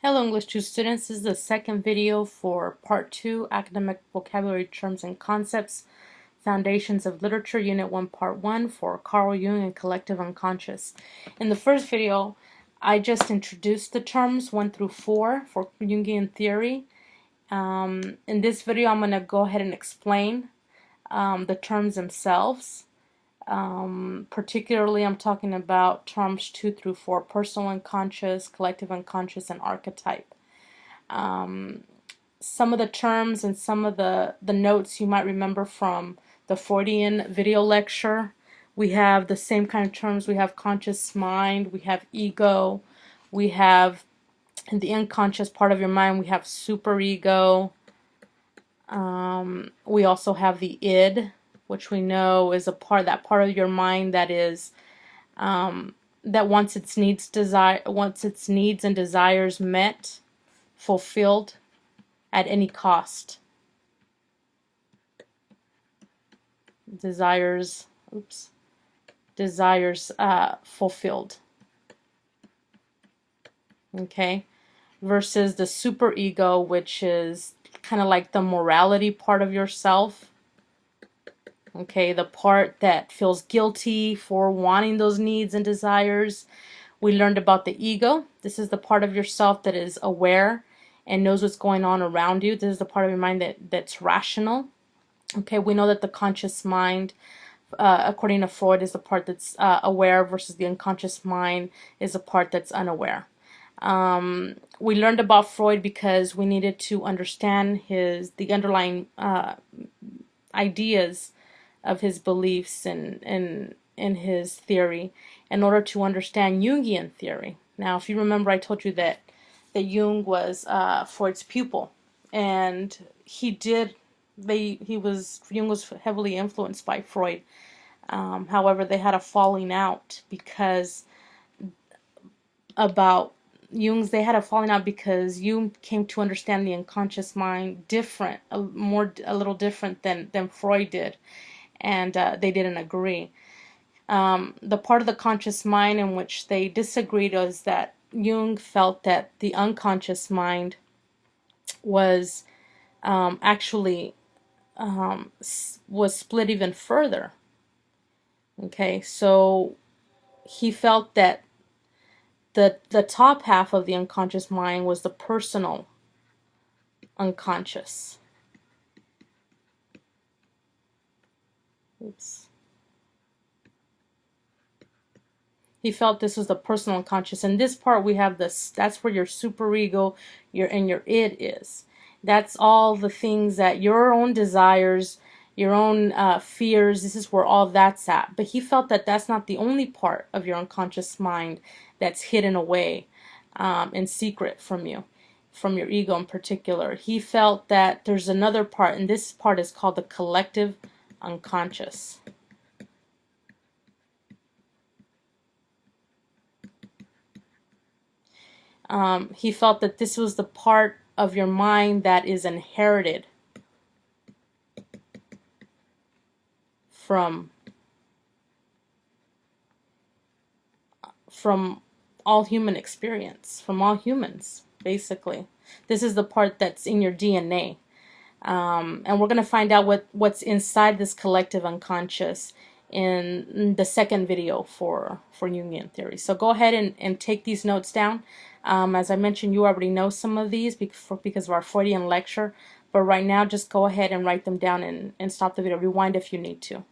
Hello English 2 students, this is the second video for Part 2, Academic Vocabulary Terms and Concepts, Foundations of Literature, Unit 1, Part 1 for Carl Jung and Collective Unconscious. In the first video, I just introduced the terms 1 through 4 for Jungian theory. In this video, I'm going to go ahead and explain the terms themselves. Particularly, I'm talking about terms 2 through 4, personal unconscious, collective unconscious, and archetype. Some of the terms and some of the notes you might remember from the Freudian video lecture. We have the same kind of terms. We have conscious mind, we have ego, we have in the unconscious part of your mind, we have superego. We also have the id, which we know is that part of your mind that is that wants its needs and desires met, fulfilled at any cost. Desires fulfilled. Okay, versus the superego, which is kind of like the morality part of yourself. Okay, the part that feels guilty for wanting those needs and desires. We learned about the ego. This is the part of yourself that is aware and knows what's going on around you. This is the part of your mind that's rational. Okay, we know that the conscious mind, according to Freud, is the part that's aware, versus the unconscious mind is the part that's unaware. We learned about Freud because we needed to understand the underlying ideas of his beliefs and in his theory in order to understand Jungian theory. Now, if you remember, I told you that Jung was Freud's pupil, and Jung was heavily influenced by Freud. However, they had a falling out because Jung came to understand the unconscious mind a little different than Freud did, and they didn't agree. The part of the conscious mind in which they disagreed was that Jung felt that the unconscious mind was actually was split even further. Okay, so he felt that the top half of the unconscious mind was the personal unconscious. Oops. He felt this was the personal unconscious. In this part, we have that's where your superego, your id is. That's all the things that your own desires, your own fears, this is where all that's at. But he felt that that's not the only part of your unconscious mind that's hidden away in secret from you, from your ego in particular. He felt that there's another part, and this part is called the collective unconscious. He felt that this was the part of your mind that is inherited from all human experience, from all humans, basically. This is the part that's in your DNA. And we're going to find out what's inside this collective unconscious in the second video for Jungian theory. So go ahead and take these notes down. As I mentioned, you already know some of these because of our Freudian lecture, but right now just go ahead and write them down and stop the video. Rewind if you need to.